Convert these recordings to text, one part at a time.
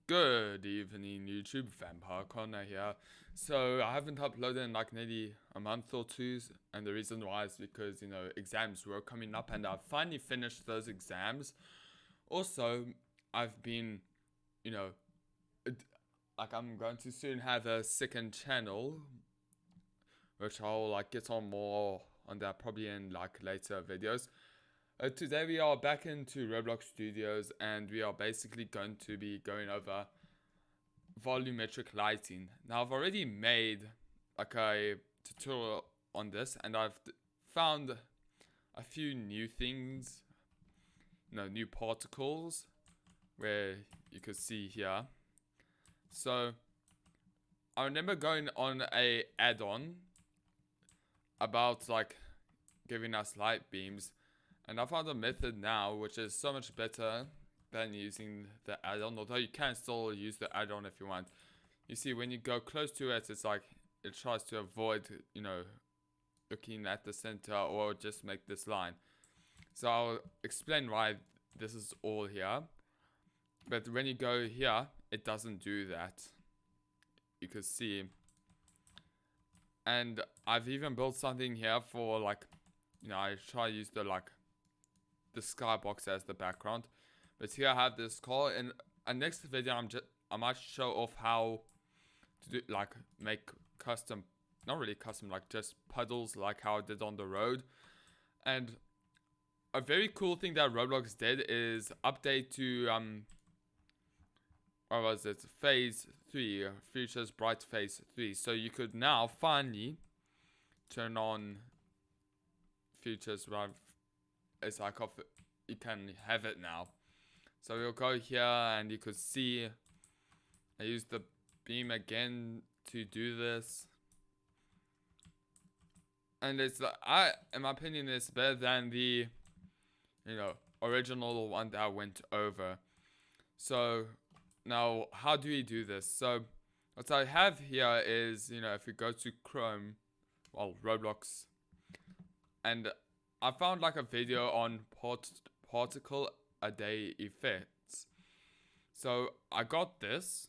Good evening, YouTube. Vampire Connor here. So I haven't uploaded in like nearly a month or two, and the reason why is because exams were coming up, and I've finally finished those exams. Also, I've been, you know, like I'm going to soon have a second channel, which I'll like get on more on that probably in like later videos. Today we are back into Roblox Studios, and we are basically going to be going over volumetric lighting. Now I've already made like a tutorial on this, and I've found a few new things, new particles where you could see here. So I remember going on a add-on about like giving us light beams, and I found a method now which is so much better than using the add-on, although you can still use the add-on if you want. You see, when you go close to it, it's like it tries to avoid, looking at the center or just make this line. So I'll explain why this is all here. But when you go here, it doesn't do that. You can see. And I've even built something here for like, I try to use the skybox as the background. But here I have this car. In a next video, I might show off how to do make custom, not really custom, like just puddles, like how I did on the road. And a very cool thing that Roblox did is update to what was it, phase 3, Futures Bright phase 3. So you could now finally turn on Futures Bright. It's like you can have it now. So we'll go here, and you could see I used the beam again to do this, and it's in my opinion, it's better than the original one that I went over. So now, how do we do this? So what I have here is, if we go to Chrome, Roblox, and I found like a video on particle a day effects. So I got this.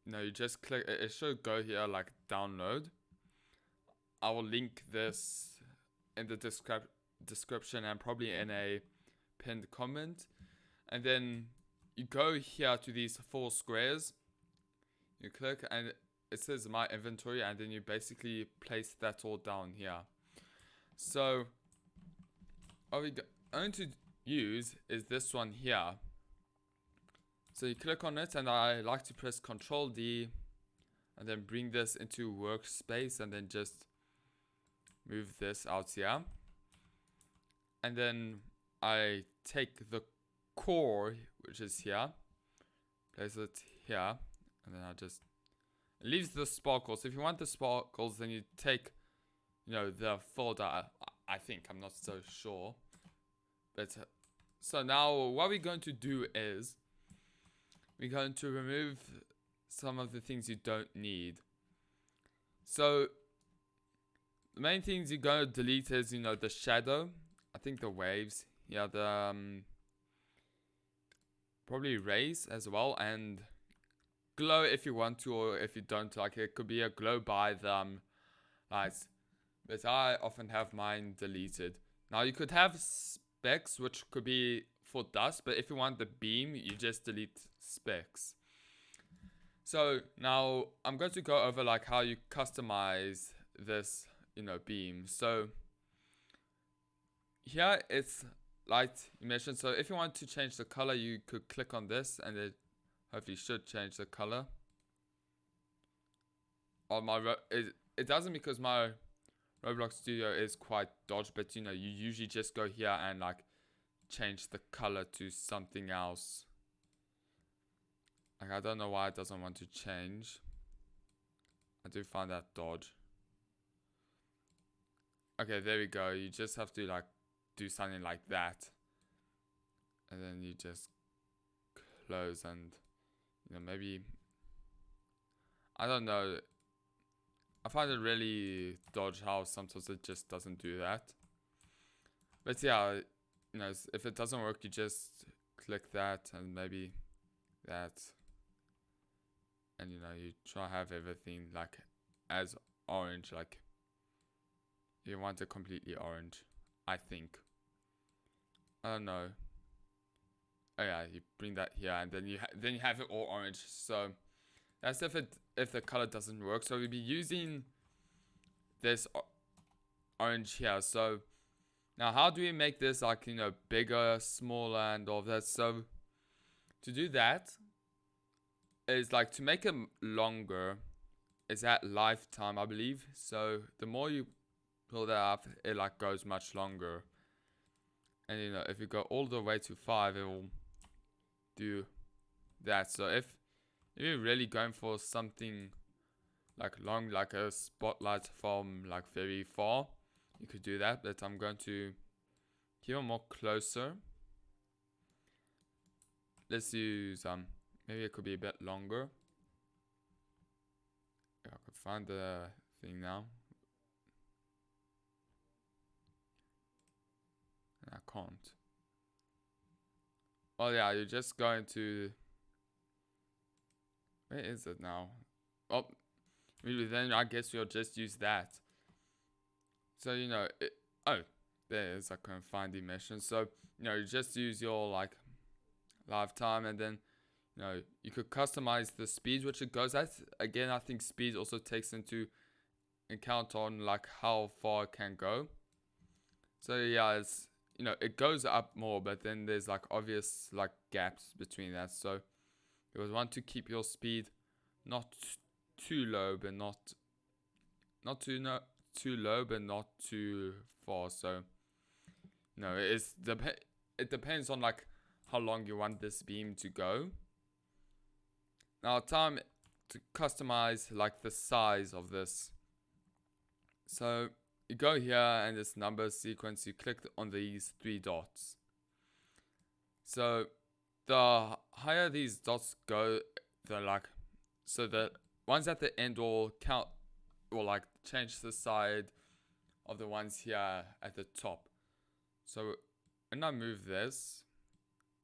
You just click, it should go here like download. I will link this in the description and probably in a pinned comment. And then you go here to these 4 squares. You click and it says my inventory, and then you basically place that all down here. So what we're going to use is this one here. So you click on it, and I like to press Ctrl D and then bring this into workspace, and then just move this out here. And then I take the core, which is here, place it here, and then I just, it leaves the sparkles. If you want the sparkles, then you take the folder. I think, I'm not so sure. But so now what we're going to do is we're going to remove some of the things you don't need. So the main things you're going to delete is, the shadow, I think the waves, the probably rays as well, and glow if you want to, or if you don't like it. It could be a glow by the lights, but I often have mine deleted. Now you could have specs, which could be for dust, but if you want the beam, you just delete specs. So now I'm going to go over like how you customize this beam. So here it's light emission. So if you want to change the color, you could click on this, and it hopefully should change the color. On my it doesn't, because my Roblox Studio is quite dodgy, but you usually just go here and like change the color to something else. Like, I don't know why it doesn't want to change. I do find that dodge. Okay, there we go. You just have to like do something like that, and then you just close, and maybe, I don't know. I find it really dodgy how sometimes it just doesn't do that. But yeah, if it doesn't work, you just click that, and maybe that. and you know, you try to have everything like as orange, like you want it completely orange, I think. I don't know. Oh yeah, you bring that here, and then you have it all orange. So that's if the color doesn't work. So we'll be using this orange here. So now, how do we make this like, you know, bigger, smaller, and all of that? So to do that is like to make it longer. Is at lifetime, I believe. So the more you pull that up, it like goes much longer. And you know, if you go all the way to 5, it will do that. So if you're really going for something like long, like a spotlight from like very far, you could do that. But I'm going to keep it more closer. Let's use maybe it could be a bit longer. I could find the thing now. I can't. Oh yeah, you're just going to. Where is it now? Oh, maybe then I guess you'll just use that. So you know, oh, there's I can find the mission. So you know, you just use your like lifetime, and then you know you could customize the speed which it goes at. Again, I think speed also takes into account on like how far it can go. So yeah, it's, you know, it goes up more, but then there's like obvious like gaps between that. So you would want to keep your speed not too low, but not too low, but not too far. So no, it depends on like how long you want this beam to go. Now, time to customize like the size of this. So you go here and this number sequence, you click on these 3 dots. So the higher these dots go, the like, so the ones at the end will count, will like change the side of the ones here at the top. So when I move this,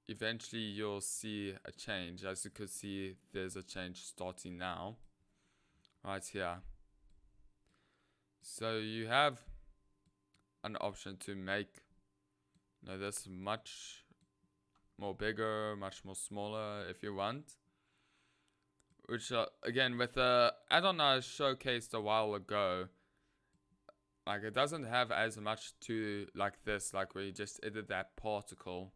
eventually you'll see a change. As you can see, there's a change starting now, right here. So you have an option to make, you know, this much more bigger, much more smaller if you want. Which again, with the add-on I showcased a while ago, like it doesn't have as much to like this, like where you just edit that particle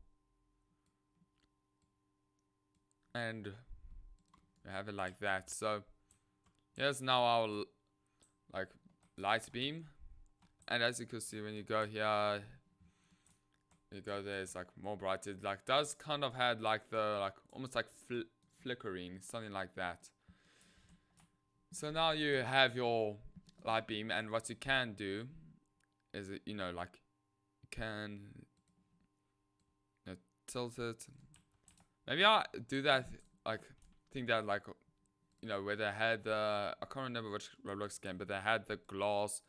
and you have it like that. So here's now our like light beam, and as you can see, when you go here, you go there, it's like more bright. It like does kind of had like the like almost like flickering, something like that. So now you have your light beam, and what you can do is, you know, like you can, you know, tilt it. Maybe I'll do that, like think that like, you know, where they had the, I can't remember which Roblox game, but they had the glass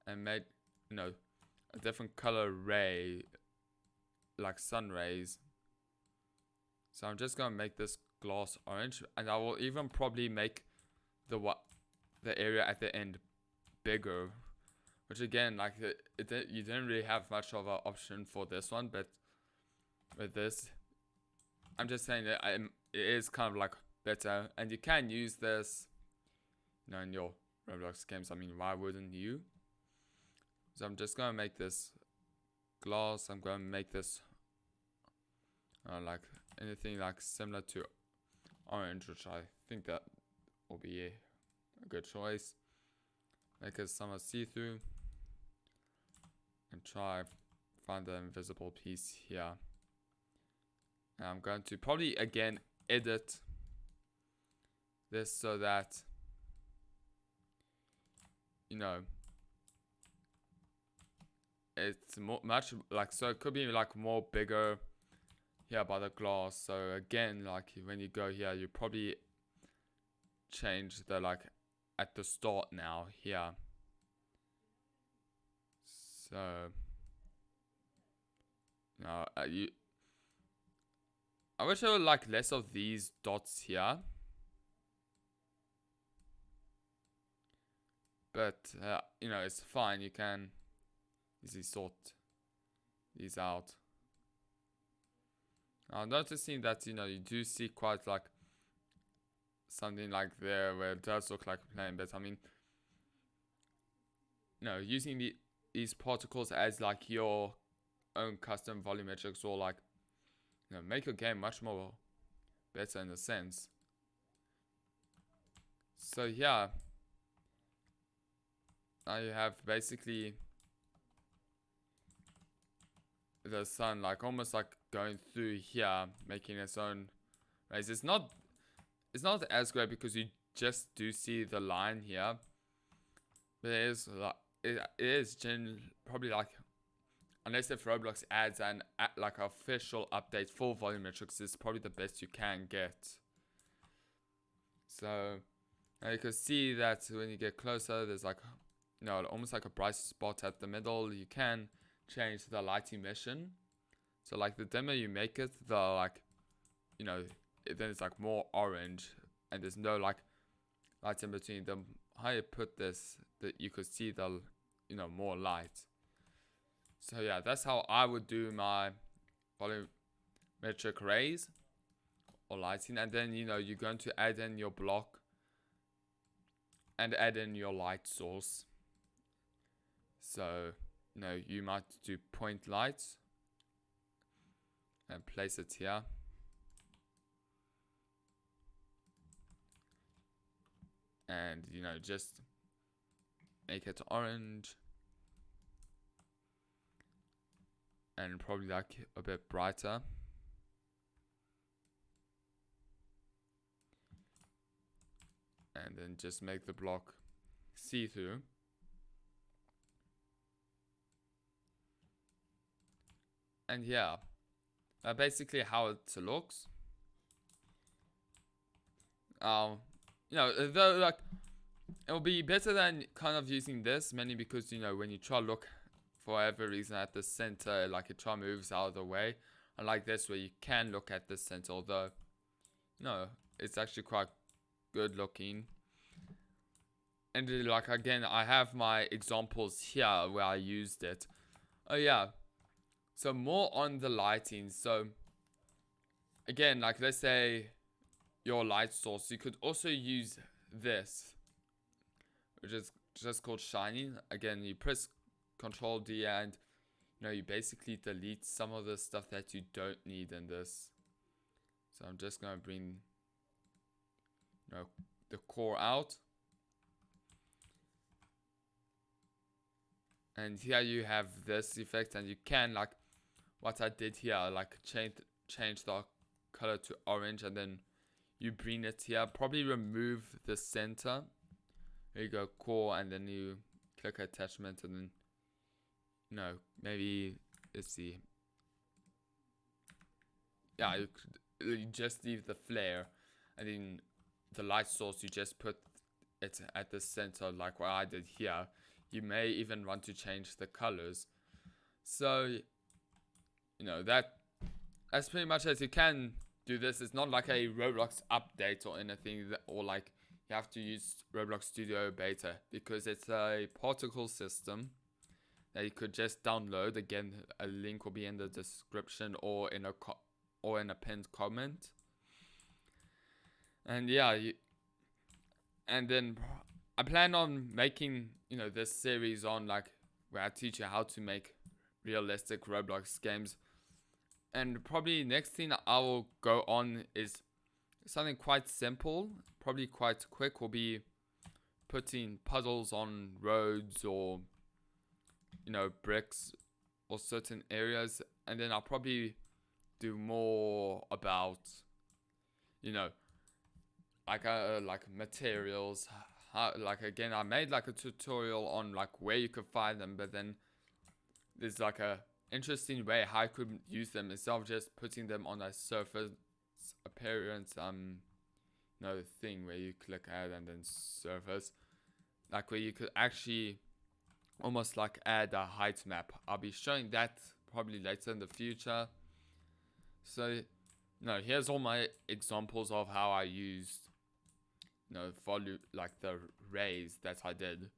and made, you know, a different color ray, like sun rays. So I'm just gonna make this glass orange, and I will even probably make the area at the end bigger, which again, like you didn't really have much of an option for this one, but with this, I'm just saying that it is kind of like better, and you can use this, you know, in your Roblox games. I mean, why wouldn't you? So I'm just gonna make this glass. I'm gonna make this like anything like similar to orange, which I think that will be a good choice. Make it somewhat see-through and try find the invisible piece here. And I'm going to probably again edit this so that, you know, it's much like, so it could be like more bigger here by the glass. So again, like when you go here, you probably change the like at the start now here. So now I wish I would like less of these dots here. but you know, it's fine. You can easily sort these out. I'm noticing that, you know, you do see quite like something like there where it does look like a plane, but I mean, you know, using these particles as like your own custom volumetrics or like, you know, make your game much more better in a sense. So yeah, now you have basically the sun like almost like going through here, making its own rays. It's not as great because you just do see the line here, but it is like it is probably like, unless if Roblox adds an like official update for volumetrics, is probably the best you can get. So now you can see that when you get closer, there's like, you know, almost like a bright spot at the middle. You can change the light emission. So like the dimmer you make it, the like, you know, then it's like more orange, and there's no like light in between. The higher you put this, that you could see the, you know, more light. So yeah, that's how I would do my volumetric rays or lighting. And then, you know, you're going to add in your block and add in your light source. So, you know, you might do point lights and place it here. And, you know, just make it orange. And probably like a bit brighter. And then just make the block see-through. And yeah, basically how it looks. You know, though, like, it'll be better than kind of using this, mainly because, you know, when you try to look for whatever reason at the center, like it try moves out of the way. Unlike this, where you can look at the center, although, no, it's actually quite good looking. And like, again, I have my examples here where I used it. Oh yeah, so more on the lighting. So again, like, let's say your light source, you could also use this, which is just called shining. Again, you press Control D and, you know, you basically delete some of the stuff that you don't need in this. So I'm just gonna bring, you know, the core out. And here you have this effect, and you can, like what I did here, like change the color to orange, and then you bring it here. Probably remove the center. There you go, core, and then you click attachment, and then, you know, maybe, let's see. Yeah, you just leave the flare, and then the light source, you just put it at the center, like what I did here. You may even want to change the colors. So, you know, that's pretty much it. You can do this. It's not like a Roblox update or anything, or like you have to use Roblox Studio Beta, because it's a particle system that you could just download. Again, a link will be in the description or in a pinned comment. And yeah, and then I plan on making, you know, this series on, like, where I teach you how to make realistic Roblox games. And probably next thing I will go on is something quite simple, probably quite quick, will be putting puzzles on roads or, you know, bricks or certain areas. And then I'll probably do more about, you know, like materials. Like, again, I made like a tutorial on like where you could find them, but then there's like a interesting way how I could use them instead of just putting them on a surface appearance you know, thing where you click add and then surface, like where you could actually almost like add a height map. I'll be showing that probably later in the future. So, no, here's all my examples of how I used, you know, volume, like the rays that I did.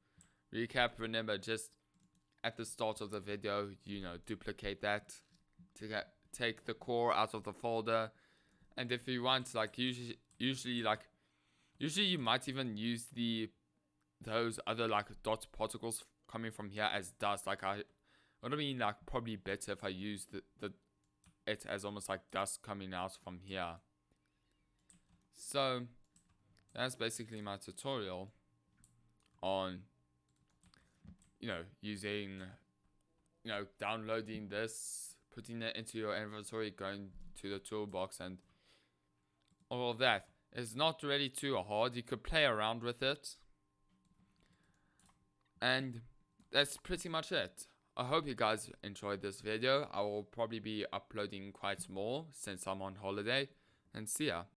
recap, remember, just at the start of the video, duplicate that to take the core out of the folder. And if you want, like, usually you might even use those other like dot particles coming from here as dust. Like, what I mean, like, probably better if I use it as almost like dust coming out from here. So that's basically my tutorial on using downloading this, putting it into your inventory, going to the toolbox, and all of that. It's not really too hard. You could play around with it, and that's pretty much it. I hope you guys enjoyed this video. I will probably be uploading quite more since I'm on holiday, and see ya.